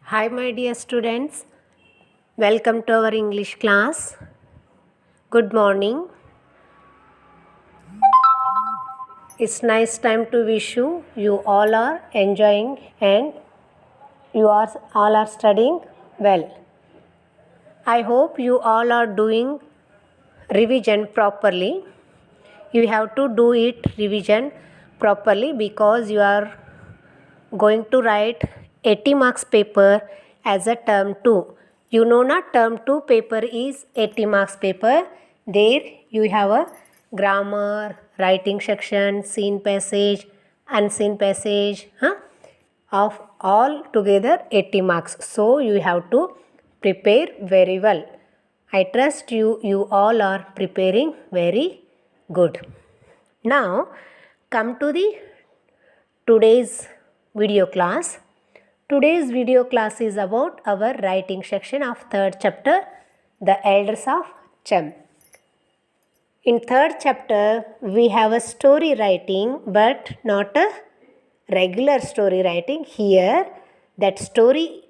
Hi, my dear students. Welcome to our English class. Good morning. It's nice time to wish you. You all are enjoying and you are all are studying well. I hope you all are doing revision properly. You have to do it revision properly because you are going to write 80 marks paper as a term 2. You know not term 2 paper is 80 marks paper. There you have a grammar, writing section, seen passage, unseen passage, of all together 80 marks. So you have to prepare very well. I trust you all are preparing very good. Now come to the today's video class. Today's video class is about our writing section of third chapter, The Elders of Chem. In third chapter, we have a story writing, but not a regular story writing. Here, that story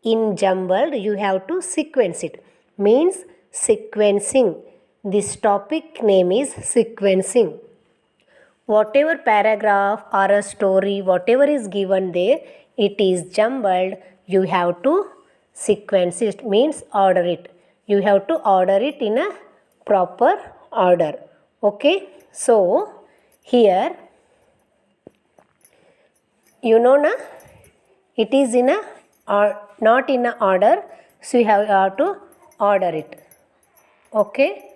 in jumbled, you have to sequence it. Means sequencing. This topic name is sequencing. Whatever paragraph or a story, whatever is given there, it is jumbled. You have to sequence it, means order it. You have to order it in a proper order. Okay, so here you know na, it is in a or not in a order, so you have to order it. Okay,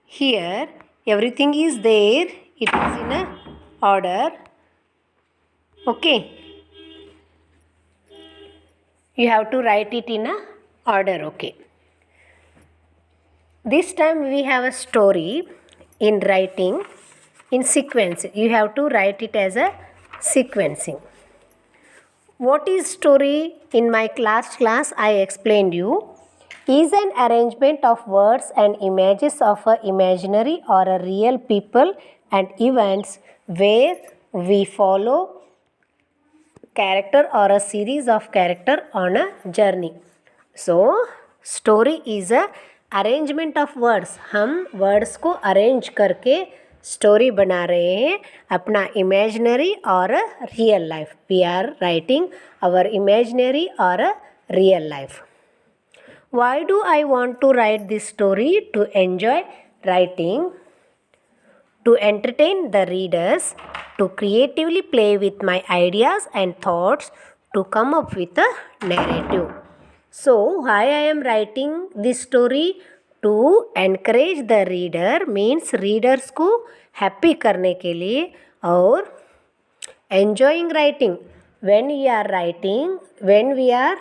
here everything is there, it is in a order. Okay, you have to write it in a order. Okay, this time we have a story in writing in sequence. You have to write it as a sequencing. What is story? In my class I explained you is an arrangement of words and images of a imaginary or a real people and events where we follow character or a series of character on a journey. So story is a arrangement of words. हम words को arrange करके story बना रहे हैं अपना imaginary और real life. We are writing our imaginary और real life. Why do I want to write this story? To enjoy writing, to entertain the readers, to creatively play with my ideas and thoughts, to come up with a narrative. So, why I am writing this story? To encourage the reader, means readers को happy करने के लिए, और enjoying writing. When we are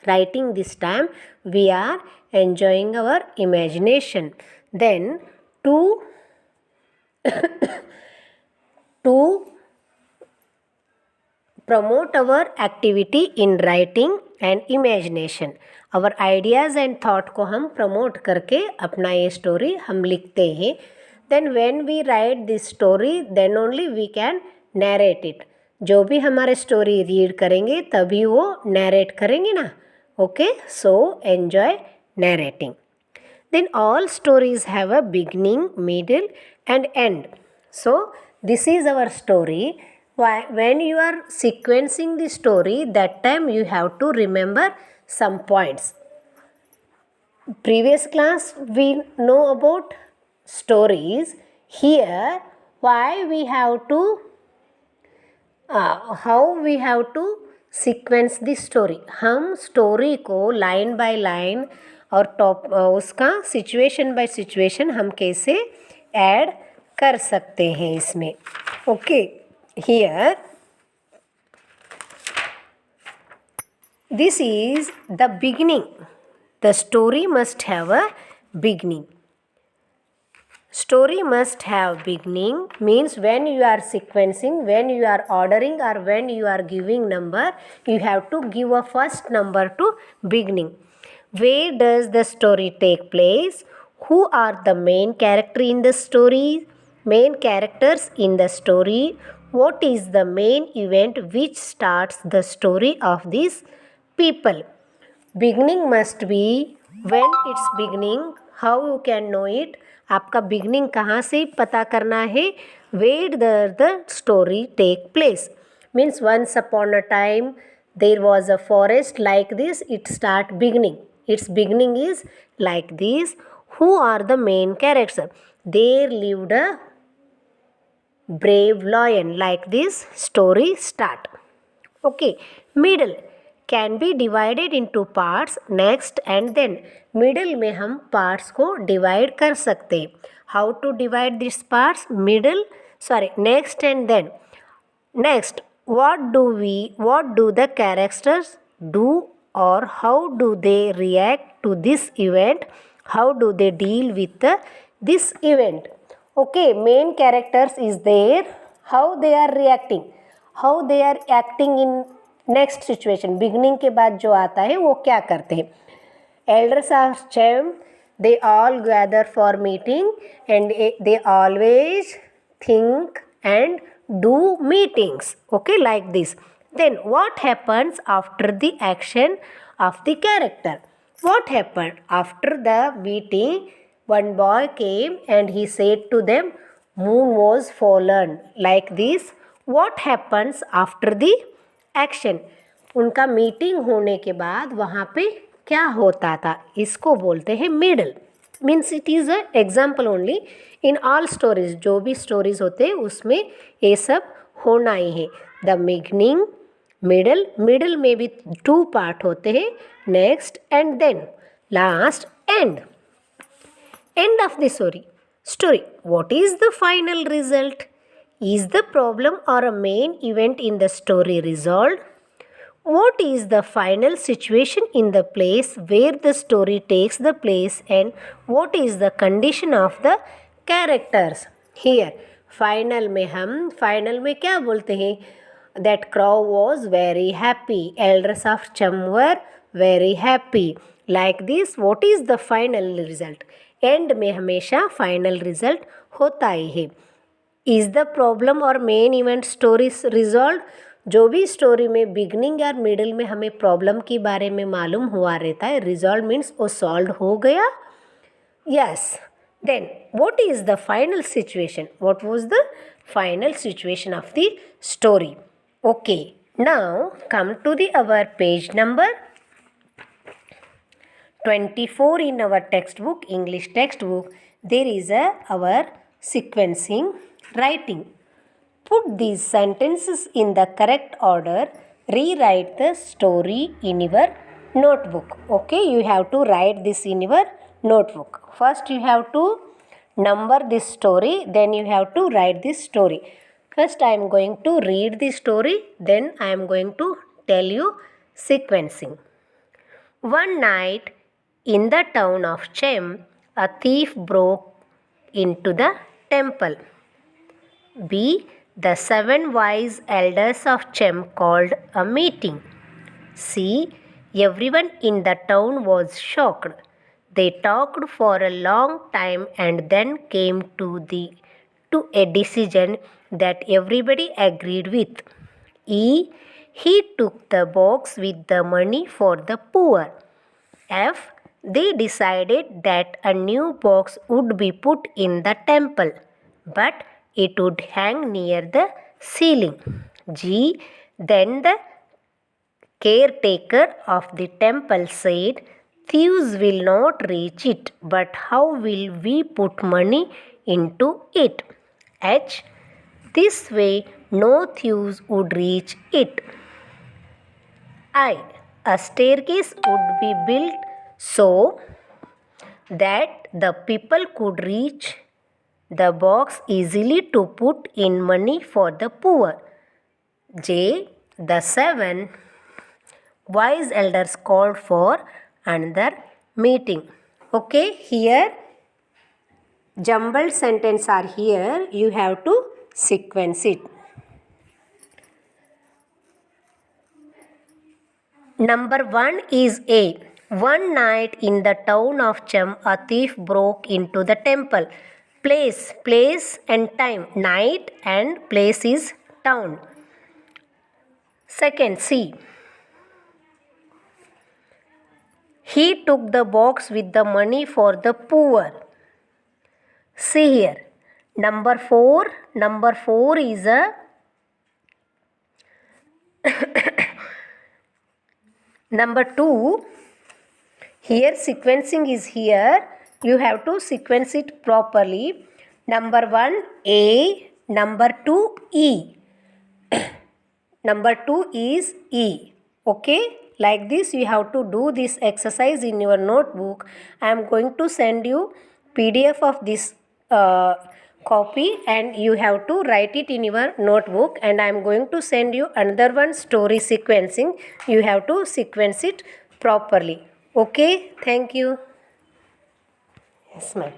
writing this time, we are enjoying our imagination. Then to promote our activity in writing and imagination, our ideas and thought को हम promote करके अपना ये story हम लिखते हैं. Then when we write this story, then only we can narrate it. जो भी हमारे story read करेंगे तभी वो narrate करेंगे ना. Okay, so enjoy narrating. Then all stories have a beginning, middle and end. So this is our story. When you are sequencing the story, that time you have to remember some points. Previous class we know about stories. Here why we have to how we have to sequence the story. हम story को line by line और उसका situation by situation हम कैसे add कर सकते हैं इसमें. Okay, here this is the beginning. The story must have a beginning. Story must have beginning, means when you are sequencing, when you are ordering or when you are giving number, you have to give a first number to beginning. Where does the story take place? Who are the main character in the story? Main characters in the story. What is the main event which starts the story of these people? Beginning must be when it's beginning. How you can know it? आपका beginning कहाँ से पता करना है? Where the story take place. Means once upon a time there was a forest like this. It start beginning. Its beginning is like this. Who are the main characters? There lived a brave lion. Like this story start. Okay. Middle can be divided into parts. Next and then. Middle में हम parts को divide कर सकते हैं. How to divide these parts? Next and then. Next, what do the characters do, or how do they react to this event? How do they deal with this event? Okay, main characters is there. How they are reacting? How they are acting in next situation? Beginning के बाद जो आता है वो क्या करते हैं? Elders of Chem, they all gather for meeting, and they always think and do meetings. Okay, like this. Then what happens after the action of the character? What happened after the meeting? One boy came and he said to them, moon was fallen. Like this. What happens after the action? उनका meeting होने के बाद वहाँ पे क्या होता था? इसको बोलते हैं middle. Means it is a example only. In all stories, जो भी स्टोरीज होते हैं उसमें ये सब होना ही है. द बिगनिंग, मिडल में भी 2 पार्ट होते हैं. Next and then. Last end of the story. What is the final result? Is the problem or a main event in the story resolved? What is the final situation in the place where the story takes the place, and what is the condition of the characters? Here final में क्या बोलते हैं? That crow was very happy. Elders of Cham were very happy. Like this. What is the final result? And में हमेशा final result होता ही है. Is the problem और main event stories resolve? जो भी स्टोरी में बिगनिंग या मिडिल में हमें प्रॉब्लम के बारे में मालूम हुआ रहता है, रिजॉल्व मीन्स वो सॉल्व हो गया. Yes. Then what is the final situation? What was the final situation of the story? Okay, now come to the our page number 24 in our textbook, English textbook. There is our sequencing writing. Put these sentences in the correct order. Rewrite the story in your notebook. Okay, you have to write this in your notebook. First you have to number this story, then you have to write this story. First I am going to read the story, then I am going to tell you sequencing. One night, in the town of Chem, a thief broke into the temple. B. The 7 wise elders of Chem called a meeting. C. Everyone in the town was shocked. They talked for a long time and then came to a decision that everybody agreed with. E. He took the box with the money for the poor. F. They decided that a new box would be put in the temple, but it would hang near the ceiling. G. Then the caretaker of the temple said, thieves will not reach it, but how will we put money into it? H. This way no thieves would reach it. I. A staircase would be built so that the people could reach the box easily to put in money for the poor. J. The 7 wise elders called for another meeting. Okay, here jumbled sentence are here. You have to sequence it. Number 1 is A. One night in the town of Chem, a thief broke into the temple. Place and time. Night and place is town. Second, C. He took the box with the money for the poor. See here. Number 4 is a number 2. Here sequencing is here. You have to sequence it properly. Number 1 A, number 2 E. Number 2 is E. Okay? Like this you have to do this exercise in your notebook. I am going to send you PDF of this copy and you have to write it in your notebook, and I am going to send you another one, story sequencing. You have to sequence it properly. Okay? Thank you. Yes, ma'am.